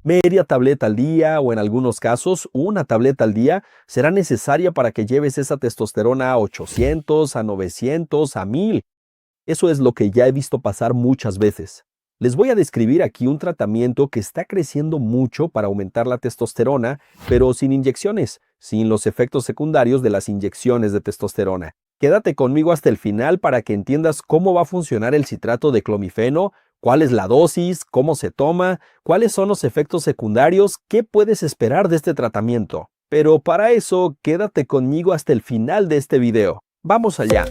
Media tableta al día o en algunos casos una tableta al día será necesaria para que lleves esa testosterona a 800, a 900, a 1000. Eso es lo que ya he visto pasar muchas veces. Les voy a describir aquí un tratamiento que está creciendo mucho para aumentar la testosterona, pero sin inyecciones, sin los efectos secundarios de las inyecciones de testosterona. Quédate conmigo hasta el final para que entiendas cómo va a funcionar el citrato de clomifeno, cuál es la dosis, cómo se toma, cuáles son los efectos secundarios, qué puedes esperar de este tratamiento. Pero para eso, quédate conmigo hasta el final de este video. ¡Vamos allá!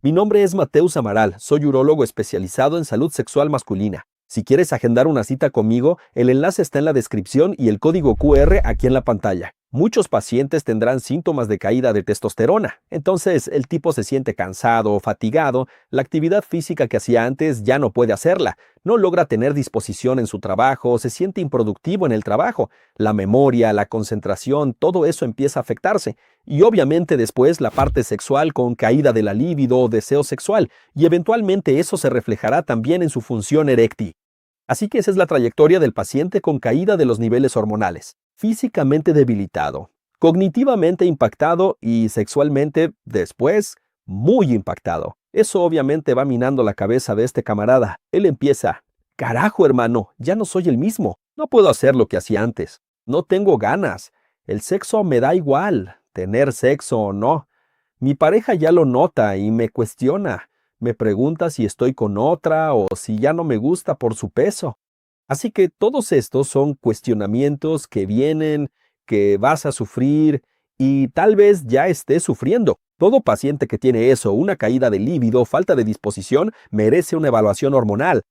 Mi nombre es Mateus Amaral, soy urólogo especializado en salud sexual masculina. Si quieres agendar una cita conmigo, el enlace está en la descripción y el código QR aquí en la pantalla. Muchos pacientes tendrán síntomas de caída de testosterona, entonces el tipo se siente cansado o fatigado, la actividad física que hacía antes ya no puede hacerla, no logra tener disposición en su trabajo, se siente improductivo en el trabajo, la memoria, la concentración, todo eso empieza a afectarse. Y obviamente después la parte sexual con caída de la libido o deseo sexual, y eventualmente eso se reflejará también en su función eréctil. Así que esa es la trayectoria del paciente con caída de los niveles hormonales. Físicamente debilitado, cognitivamente impactado y sexualmente, después, muy impactado. Eso obviamente va minando la cabeza de este camarada. Él empieza, carajo hermano, ya no soy el mismo, no puedo hacer lo que hacía antes, no tengo ganas, el sexo me da igual, tener sexo o no. Mi pareja ya lo nota y me cuestiona, me pregunta si estoy con otra o si ya no me gusta por su peso. Así que todos estos son cuestionamientos que vienen, que vas a sufrir y tal vez ya estés sufriendo. Todo paciente que tiene eso, una caída de líbido, falta de disposición, merece una evaluación hormonal.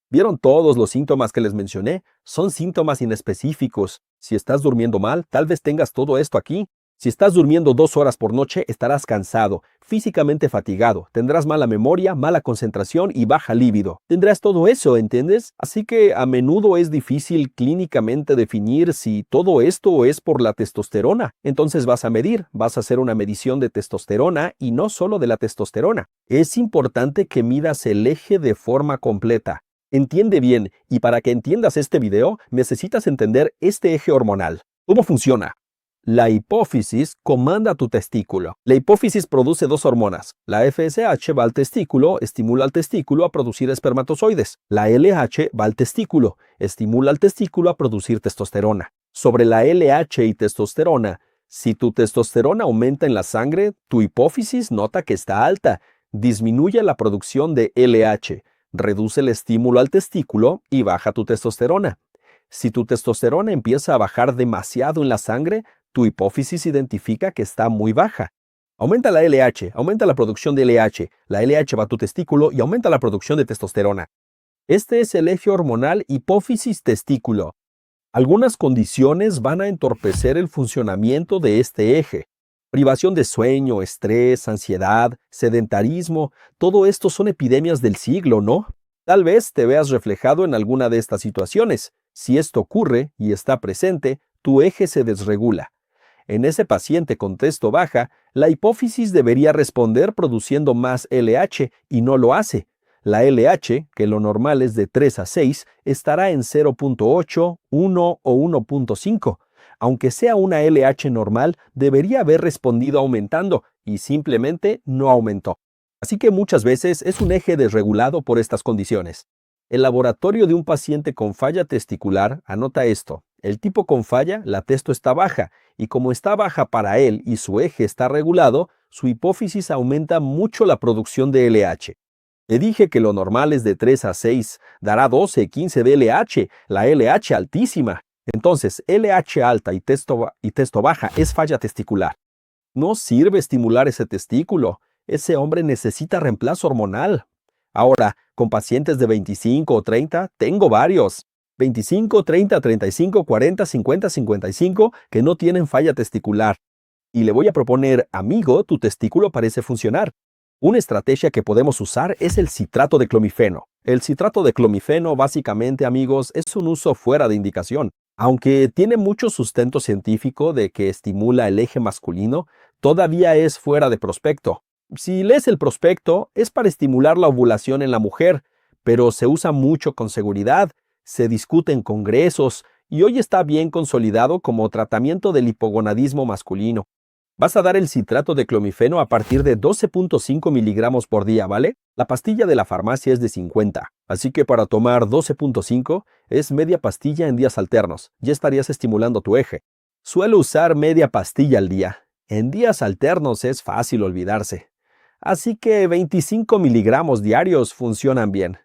¿Vieron todos los síntomas que les mencioné? Son síntomas inespecíficos. Si estás durmiendo mal, tal vez tengas todo esto aquí. Si estás durmiendo 2 horas por noche, estarás cansado, físicamente fatigado, tendrás mala memoria, mala concentración y baja líbido. Tendrás todo eso, ¿entiendes? Así que a menudo es difícil clínicamente definir si todo esto es por la testosterona. Entonces vas a medir, vas a hacer una medición de testosterona y no solo de la testosterona. Es importante que midas el eje de forma completa. Entiende bien, y para que entiendas este video, necesitas entender este eje hormonal. ¿Cómo funciona? La hipófisis comanda tu testículo. La hipófisis produce 2 hormonas. La FSH va al testículo, estimula al testículo a producir espermatozoides. La LH va al testículo, estimula al testículo a producir testosterona. Sobre la LH y testosterona, si tu testosterona aumenta en la sangre, tu hipófisis nota que está alta, disminuye la producción de LH, reduce el estímulo al testículo y baja tu testosterona. Si tu testosterona empieza a bajar demasiado en la sangre, tu hipófisis identifica que está muy baja. Aumenta la LH, aumenta la producción de LH, la LH va a tu testículo y aumenta la producción de testosterona. Este es el eje hormonal hipófisis-testículo. Algunas condiciones van a entorpecer el funcionamiento de este eje. Privación de sueño, estrés, ansiedad, sedentarismo, todo esto son epidemias del siglo, ¿no? Tal vez te veas reflejado en alguna de estas situaciones. Si esto ocurre y está presente, tu eje se desregula. En ese paciente con testo baja, la hipófisis debería responder produciendo más LH y no lo hace. La LH, que lo normal es de 3 a 6, estará en 0.8, 1 o 1.5. Aunque sea una LH normal, debería haber respondido aumentando y simplemente no aumentó. Así que muchas veces es un eje desregulado por estas condiciones. El laboratorio de un paciente con falla testicular anota esto. El tipo con falla, la testo está baja, y como está baja para él y su eje está regulado, su hipófisis aumenta mucho la producción de LH. Le dije que lo normal es de 3 a 6, dará 12, 15 de LH, la LH altísima. Entonces, LH alta y testo baja es falla testicular. No sirve estimular ese testículo. Ese hombre necesita reemplazo hormonal. Ahora, con pacientes de 25 o 30, tengo varios. 25, 30, 35, 40, 50, 55 que no tienen falla testicular. Y le voy a proponer, amigo, tu testículo parece funcionar. Una estrategia que podemos usar es el citrato de clomifeno. El citrato de clomifeno, básicamente, amigos, es un uso fuera de indicación. Aunque tiene mucho sustento científico de que estimula el eje masculino, todavía es fuera de prospecto. Si lees el prospecto, es para estimular la ovulación en la mujer, pero se usa mucho con seguridad, se discute en congresos y hoy está bien consolidado como tratamiento del hipogonadismo masculino. Vas a dar el citrato de clomifeno a partir de 12.5 miligramos por día, ¿vale? La pastilla de la farmacia es de 50, así que para tomar 12.5 es media pastilla en días alternos. Ya estarías estimulando tu eje. Suelo usar media pastilla al día. En días alternos es fácil olvidarse. Así que 25 miligramos diarios funcionan bien.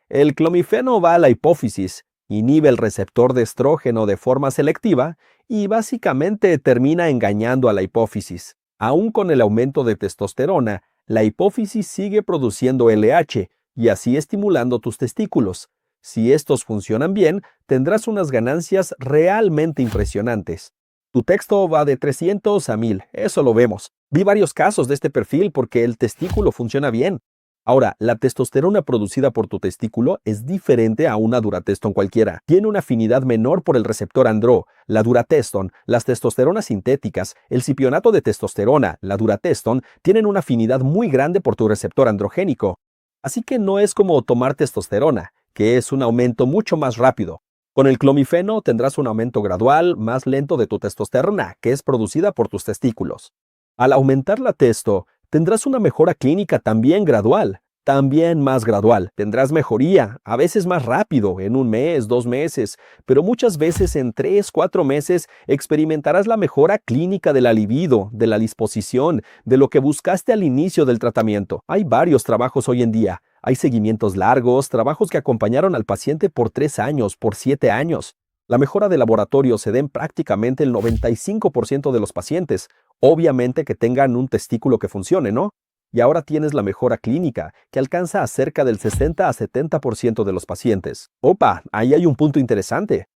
El clomifeno va a la hipófisis, inhibe el receptor de estrógeno de forma selectiva y básicamente termina engañando a la hipófisis. Aún con el aumento de testosterona, la hipófisis sigue produciendo LH y así estimulando tus testículos. Si estos funcionan bien, tendrás unas ganancias realmente impresionantes. Tu texto va de 300 a 1000, eso lo vemos. Vi varios casos de este perfil porque el testículo funciona bien. Ahora, la testosterona producida por tu testículo es diferente a una Durateston cualquiera. Tiene una afinidad menor por el receptor andro. La Durateston, las testosteronas sintéticas, el cipionato de testosterona, la Durateston, tienen una afinidad muy grande por tu receptor androgénico. Así que no es como tomar testosterona, que es un aumento mucho más rápido. Con el clomifeno tendrás un aumento gradual, más lento de tu testosterona, que es producida por tus testículos. Al aumentar la testo, tendrás una mejora clínica también gradual, también más gradual. Tendrás mejoría, a veces más rápido, en 1 mes, 2 meses, pero muchas veces en 3, 4 meses experimentarás la mejora clínica de la libido, de la disposición, de lo que buscaste al inicio del tratamiento. Hay varios trabajos hoy en día. Hay seguimientos largos, trabajos que acompañaron al paciente por 3 años, por 7 años. La mejora de laboratorio se da en prácticamente el 95% de los pacientes. Obviamente que tengan un testículo que funcione, ¿no? Y ahora tienes la mejora clínica, que alcanza a cerca del 60 a 70% de los pacientes. Opa, ahí hay un punto interesante.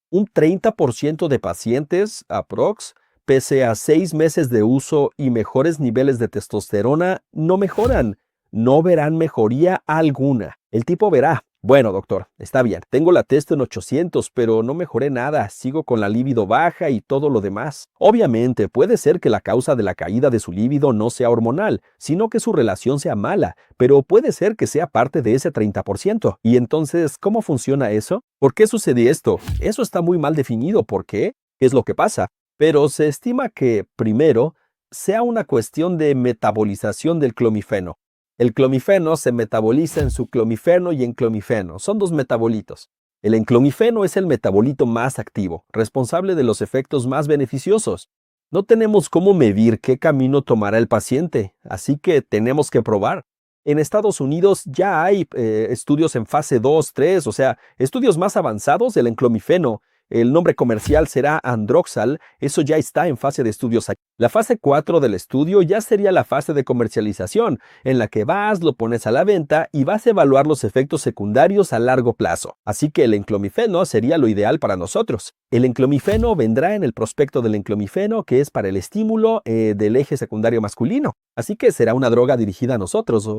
Un 30% de pacientes, aprox, pese a 6 meses de uso y mejores niveles de testosterona, no mejoran. No verán mejoría alguna. El tipo verá: bueno, doctor, está bien, tengo la testo en 800, pero no mejoré nada, sigo con la libido baja y todo lo demás. Obviamente, puede ser que la causa de la caída de su libido no sea hormonal, sino que su relación sea mala, pero puede ser que sea parte de ese 30%. Y entonces, ¿cómo funciona eso? ¿Por qué sucede esto? Eso está muy mal definido. ¿Por qué? ¿Qué es lo que pasa? Pero se estima que, primero, sea una cuestión de metabolización del clomifeno. El clomifeno se metaboliza en suclomifeno y enclomifeno. Son 2 metabolitos. El enclomifeno es el metabolito más activo, responsable de los efectos más beneficiosos. No tenemos cómo medir qué camino tomará el paciente, así que tenemos que probar. En Estados Unidos ya hay estudios en fase 2, 3, o sea, estudios más avanzados del enclomifeno. El nombre comercial será Androxal, eso ya está en fase de estudios aquí. La fase 4 del estudio ya sería la fase de comercialización, en la que vas, lo pones a la venta y vas a evaluar los efectos secundarios a largo plazo. Así que el enclomifeno sería lo ideal para nosotros. El enclomifeno vendrá en el prospecto del enclomifeno, que es para el estímulo del eje secundario masculino. Así que será una droga dirigida a nosotros.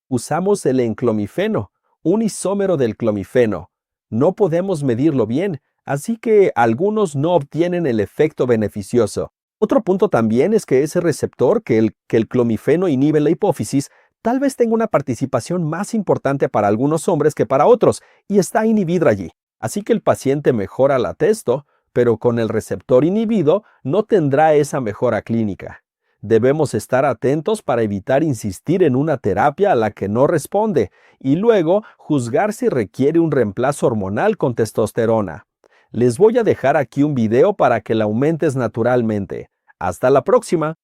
Usamos el enclomifeno, un isómero del clomifeno. No podemos medirlo bien, así que algunos no obtienen el efecto beneficioso. Otro punto también es que ese receptor que el clomifeno inhibe en la hipófisis tal vez tenga una participación más importante para algunos hombres que para otros y está inhibido allí. Así que el paciente mejora la testo, pero con el receptor inhibido no tendrá esa mejora clínica. Debemos estar atentos para evitar insistir en una terapia a la que no responde y luego juzgar si requiere un reemplazo hormonal con testosterona. Les voy a dejar aquí un video para que la aumentes naturalmente. ¡Hasta la próxima!